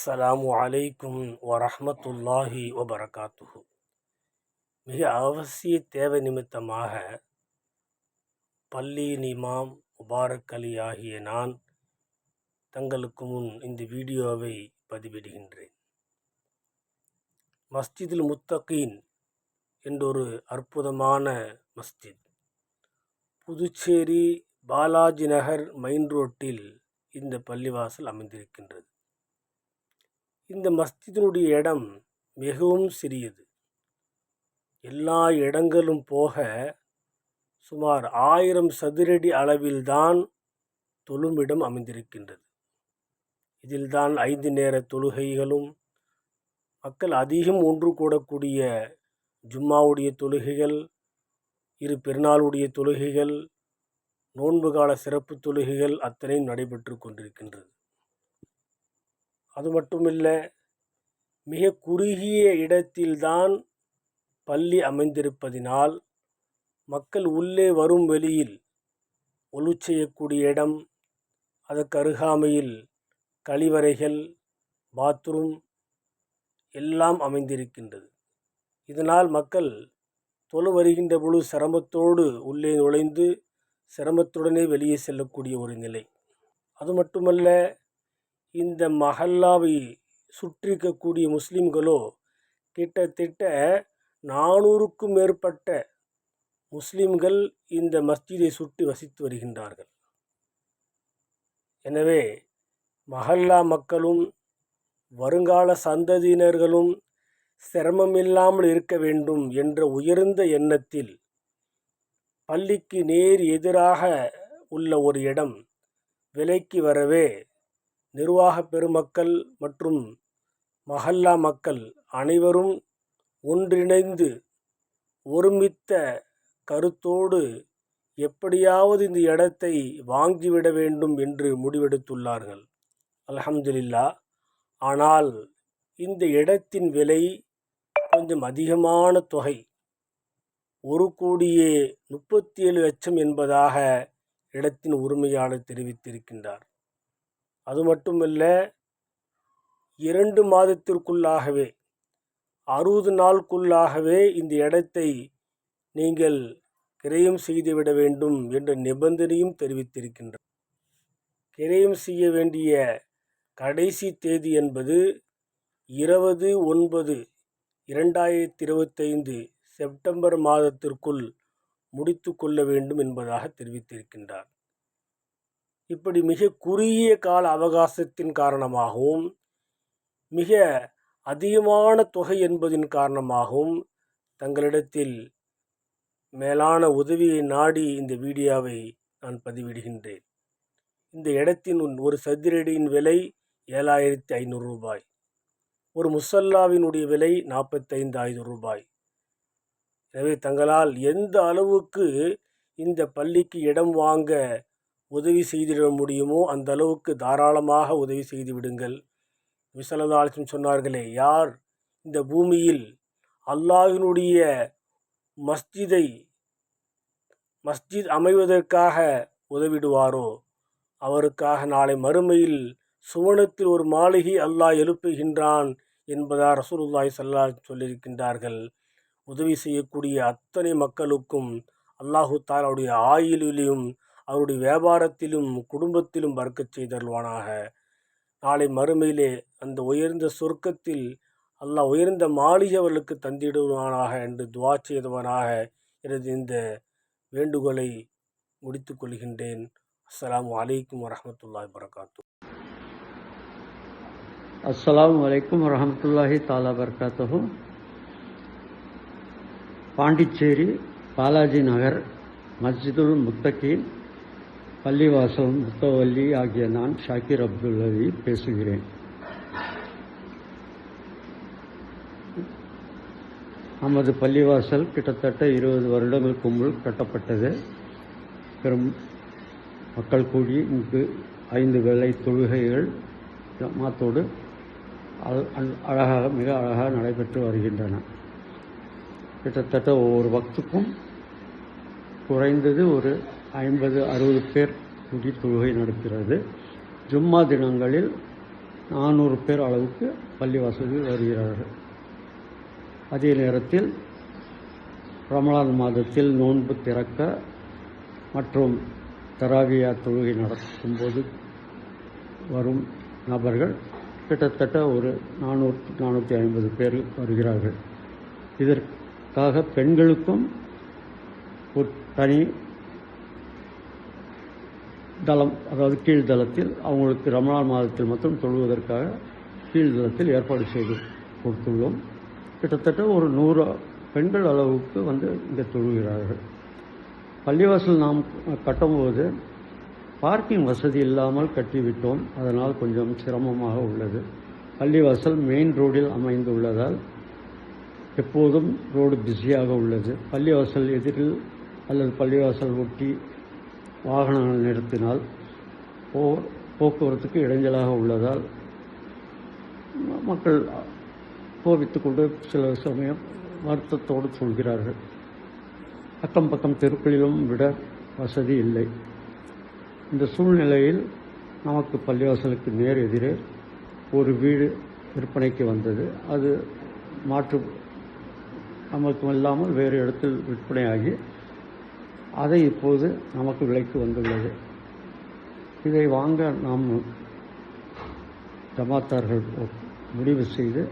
அஸ்ஸலாமு அலைக்கும் வரஹ்மத்துல்லாஹி வபரகாத்துஹு. மிக அவசிய தேவை நிமித்தமாக பள்ளியின் இமாம் முபாரக் அலி ஆகிய நான் தங்களுக்கு முன் இந்த வீடியோவை பதிவிடுகின்றேன். மஸ்ஜிதுல் முத்தகீன் என்றொரு அற்புதமான மஸ்ஜித் புதுச்சேரி பாலாஜி நகர் மெயின் ரோட்டில் இந்த பள்ளிவாசல் அமைந்திருக்கின்றது. இந்த மஸ்ஜிதினுடைய இடம் மிகவும் சிறியது. எல்லா இடங்களும் போக சுமார் 1000 சதுரடி அளவில்தான் தொழுமிடம் அமைந்திருக்கின்றது. இதில்தான் 5 நேர தொழுகைகளும், மக்கள் அதிகம் ஒன்று கூடக்கூடிய ஜும்மாவுடைய தொழுகைகள், இரு பெருநாளுடைய தொழுகைகள், நோன்பு கால சிறப்பு தொழுகைகள் அத்தனையும் நடைபெற்று கொண்டிருக்கின்றது. அது மட்டுமில்ல, மிக குறுகிய இடத்தில்தான் பள்ளி அமைந்திருப்பதினால் மக்கள் உள்ளே வரும் வெளியில் ஒழு செய்யக்கூடிய இடம், அதற்கு அருகாமையில் கழிவறைகள், பாத்ரூம் எல்லாம் அமைந்திருக்கின்றது. இதனால் மக்கள் தொழு வருகின்ற பொழுது சிரமத்தோடு உள்ளே நுழைந்து சிரமத்துடனே வெளியே செல்லக்கூடிய ஒரு நிலை. அது மட்டுமல்ல, இந்த மஹல்லாவை சுற்றிக்கக்கூடிய முஸ்லிம்களோ கிட்டத்தட்ட 400க்கும் மேற்பட்ட முஸ்லிம்கள் இந்த மஸ்ஜிதை சுற்றி வசித்து வருகின்றார்கள். எனவே மஹல்லா மக்களும் வருங்கால சந்ததியினர்களும் சிரமமில்லாமல் இருக்க வேண்டும் என்ற உயர்ந்த எண்ணத்தில் பள்ளிக்கு நேர் எதிராக உள்ள ஒரு இடம் விலைக்கு வரவே நிர்வாக பெருமக்கள் மற்றும் மஹல்லா மக்கள் அனைவரும் ஒன்றிணைந்து ஒருமித்த கருத்தோடு எப்படியாவது இந்த இடத்தை வாங்கிவிட வேண்டும் என்று முடிவெடுத்துள்ளார்கள். அல்ஹம்துலில்லாஹ். ஆனால் இந்த இடத்தின் விலை கொஞ்சம் அதிகமான தொகை, 1,37,00,000 என்பதாக இடத்தின் உரிமையாளர் தெரிவித்திருக்கின்றார். அது மட்டுமல்ல, 2 மாதத்திற்குள்ளாகவே 60 நாளுக்குள்ளாகவே இந்த இடத்தை நீங்கள் கிரயம் செய்துவிட வேண்டும் என்ற நிபந்தனையும் தெரிவித்திருக்கின்றார். கிரயம் செய்ய வேண்டிய கடைசி தேதி என்பது 20/9/2025 செப்டம்பர் மாதத்திற்குள் முடித்து கொள்ள வேண்டும் என்பதாக தெரிவித்திருக்கின்றார். இப்படி மிக குறுகிய கால அவகாசத்தின் காரணமாகவும் மிக அதிகமான தொகை என்பதின் காரணமாகவும் தங்களிடத்தில் மேலான உதவியை நாடி இந்த வீடியோவை நான் பதிவிடுகின்றேன். இந்த இடத்தின் ஒரு சதுரடியின் விலை 7,500 ரூபாய். ஒரு முசல்லாவினுடைய விலை 45,000 ரூபாய். எனவே தங்களால் எந்த அளவுக்கு இந்த பள்ளிக்கு இடம் வாங்க உதவி செய்திட முடியுமோ அந்த அளவுக்கு தாராளமாக உதவி செய்து விடுங்கள். நபி ஸல்லல்லாஹு அலைஹி வஸல்லம் சொன்னார்களே, யார் இந்த பூமியில் அல்லாஹ்வினுடைய மஸ்ஜித் அமைவதற்காக உதவிடுவாரோ அவருக்காக நாளை மறுமையில் சுவனத்தில் ஒரு மாளிகை அல்லாஹ் எழுப்புகின்றான் என்பதாக ரசூலுல்லாஹி ஸல்லல்லாஹு அலைஹி வஸல்லம் சொல்லியிருக்கின்றார்கள். உதவி செய்யக்கூடிய அத்தனை மக்களுக்கும் அல்லாஹு தஆலா அவருடைய ஆயுளிலும் அவருடைய வியாபாரத்திலும் குடும்பத்திலும் பரக்கத் செய்தருள்வானாக. நாளை மறுமையிலே அந்த உயர்ந்த சொர்க்கத்தில் அல்லாஹ் உயர்ந்த மாளிகை அவர்களுக்கு தந்திடுவானாக என்று துஆ செய்தவனாக எனது இந்த வேண்டுகோளை முடித்துக் கொள்கின்றேன். அஸ்ஸலாமு அலைக்கும் வரஹ்மத்துல்லாஹி வபரகாத்துஹு. அஸ்ஸலாமு அலைக்கும் வரஹ்மத்துல்லாஹி தஆலா வபரகாத்துஹு. பாண்டிச்சேரி பாலாஜி நகர் மஸ்ஜிதுல் முத்தகீன் பள்ளிவாசல் முத்தவல்லி ஆகிய நான் ஷாக்கிர் அப்துல்லவி பேசுகிறேன். நமது பள்ளிவாசல் கிட்டத்தட்ட 20 வருடங்களுக்கு முன்பு கட்டப்பட்டது. பெரும் மக்கள் கூடி இங்கு 5 வேளை தொழுகைகள் ஜமாத்தோடு மிக அழகாக நடைபெற்று வருகின்றன. கிட்டத்தட்ட ஒவ்வொரு வக்துக்கும் குறைந்தது ஒரு 50-60 பேர் கூடி தொழுகை நடக்கிறது. ஜும்மா தினங்களில் 400 பேர் அளவுக்கு பள்ளிவாசலில் வருகிறார்கள். அதே நேரத்தில் ரமலான் மாதத்தில் நோன்பு திறக்க மற்றும் தராவியா தொழுகை நடக்கும்போது வரும் நபர்கள் கிட்டத்தட்ட ஒரு 400-450 பேர் வருகிறார்கள். இதற்காக பெண்களுக்கும் ஒரு தனி தளம், அதாவது கீழ்தளத்தில் அவங்களுக்கு ரமலான் மாதத்தில் மட்டும் தொழுவதற்காக கீழ்தளத்தில் ஏற்பாடு செய்து கொடுத்துள்ளோம். கிட்டத்தட்ட ஒரு 100 பெண்கள் அளவுக்கு வந்து இங்கே தொழுகிறார்கள். பள்ளிவாசல் நாம் கட்டும்போது பார்க்கிங் வசதி இல்லாமல் கட்டிவிட்டோம். அதனால் கொஞ்சம் சிரமமாக உள்ளது. பள்ளிவாசல் மெயின் ரோடில் அமைந்துள்ளதால் எப்போதும் ரோடு பிஸியாக உள்ளது. பள்ளிவாசல் எதிரில் அல்லது பள்ளிவாசல் ஒட்டி வாகனங்கள் நிறுத்தினால் போக்குவரத்துக்கு இடைஞ்சலாக உள்ளதால் மக்கள் கோபித்துக் கொண்டு சில சமயம் வருத்தத்தோடு சொல்கிறார்கள். அக்கம் பக்கம் தெருக்களிலும் விட வசதி இல்லை. இந்த சூழ்நிலையில் நமக்கு பள்ளிவாசலுக்கு நேர் எதிரே ஒரு வீடு விற்பனைக்கு வந்தது. அது மாற்று நமக்கு இல்லாமல் வேறு இடத்தில் விற்பனையாகி அதை இப்போது நமக்கு விலைக்கு வந்துள்ளது. இதை வாங்க நாம் ஜமாத்தார்கள் முடிவு செய்து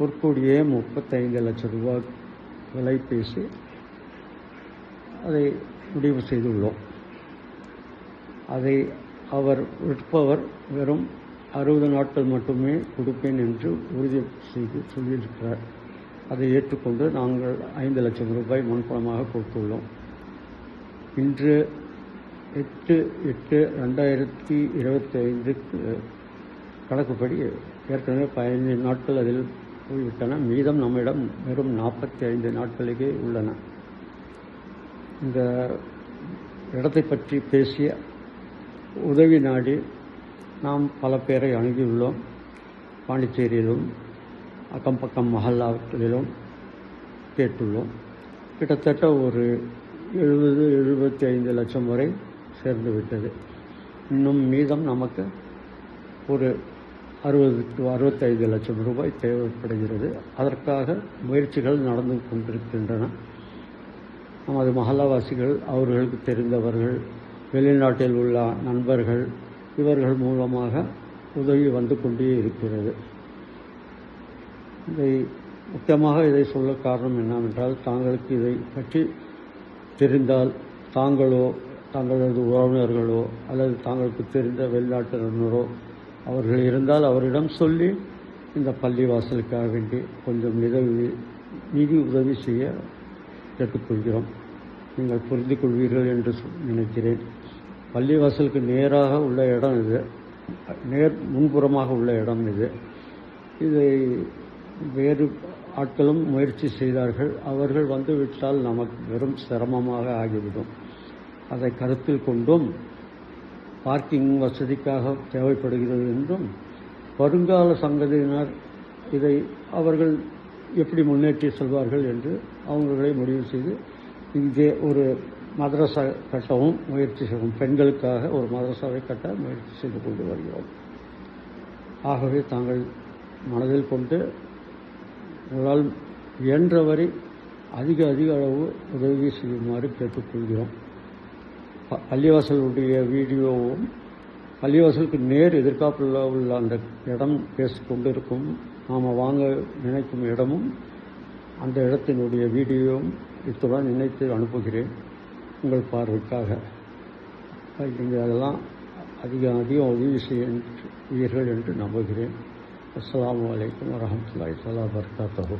1,35 லட்சம் ரூபாய் விலை பேசி அதை முடிவு செய்துள்ளோம். அதை அவர் விற்பவர் வெறும் 60 நாட்கள் மட்டுமே கொடுப்பேன் என்று உறுதி செய்து சொல்லியிருக்கிறார். அதை ஏற்றுக்கொண்டு நாங்கள் 5 லட்சம் ரூபாய் முன்பணமாக கொடுத்துள்ளோம். இன்று 8/8/2025 கணக்குப்படி ஏற்கனவே 15 நாட்கள் அதில் போய்விட்டன. மீதம் நம்மிடம் வெறும் 45 நாட்களுக்கே உள்ளன. இந்த இடத்தை பற்றி பேசிய உதவி நாடி நாம் பல பேரை அணுகியுள்ளோம். பாண்டிச்சேரியிலும் அக்கம் பக்கம் மஹல்லாக்களிலும் கேட்டுள்ளோம். கிட்டத்தட்ட ஒரு 70-75 லட்சம் வரை சேர்ந்து விட்டது. இன்னும் மீதம் நமக்கு ஒரு 60-65 லட்சம் ரூபாய் தேவைப்படுகிறது. அதற்காக முயற்சிகள் நடந்து கொண்டிருக்கின்றன. நமது மஹல்லாவாசிகள், அவர்களுக்கு தெரிந்தவர்கள், வெளிநாட்டில் உள்ள நண்பர்கள், இவர்கள் மூலமாக உதவி வந்து கொண்டே இருக்கிறது. முக்கியமாக இதை சொல்ல காரணம் என்னவென்றால், தாங்களுக்கு இதை பற்றி தெரிந்தால் தாங்களோ தங்களது உறவினர்களோ அல்லது தாங்களுக்கு தெரிந்த வெளிநாட்டினரோ அவர்கள் இருந்தால் அவரிடம் சொல்லி இந்த பள்ளிவாசலுக்காக வேண்டி கொஞ்சம் நிதி உதவி செய்ய கேட்டுக்கொள்கிறோம். நீங்கள் புரிந்து கொள்வீர்கள் என்று நினைக்கிறேன். பள்ளிவாசலுக்கு நேராக உள்ள இடம் இது, முன்புறமாக உள்ள இடம் இது. இதை வேறு ஆட்களும் முயற்சி செய்தார்கள். அவர்கள் வந்துவிட்டால் நமக்கு வெறும் சிரமமாக ஆகிவிடும். அதை கருத்தில் கொண்டும் பார்க்கிங் வசதிக்காக தேவைப்படுகிறது என்றும் வருங்கால சங்கதியினர் இதை அவர்கள் எப்படி முன்னேற்றி செல்வார்கள் என்று அவர்களை முடிவு செய்து இங்கே ஒரு மதரசா கட்டவும் முயற்சி செய்வோம். பெண்களுக்காக ஒரு மதரசாவை கட்ட முயற்சி செய்து கொண்டு வருகிறோம். ஆகவே தாங்கள் மனதில் கொண்டு உங்களால் இயன்றவரை அதிக அளவு உதவி செய்யுமாறு கேட்டுக்கொள்கிறோம். பள்ளிவாசலுடைய வீடியோவும் பள்ளிவாசலுக்கு நேர் எதிர்காப்பில் உள்ள அந்த இடம் பேசிக்கொண்டிருக்கும் நாம் வாங்க நினைக்கும் இடமும் அந்த இடத்தினுடைய வீடியோவும் இத்துடன் இணைத்து அனுப்புகிறேன் உங்கள் பார்வைக்காக. நீங்கள் அதெல்லாம் அதிகம் உதவி செய்வீர்கள் என்று நம்புகிறேன். அஸ்ஸலாமு அலைக்கும் வரஹ்மத்துல்லாஹி வபரகாத்துஹு.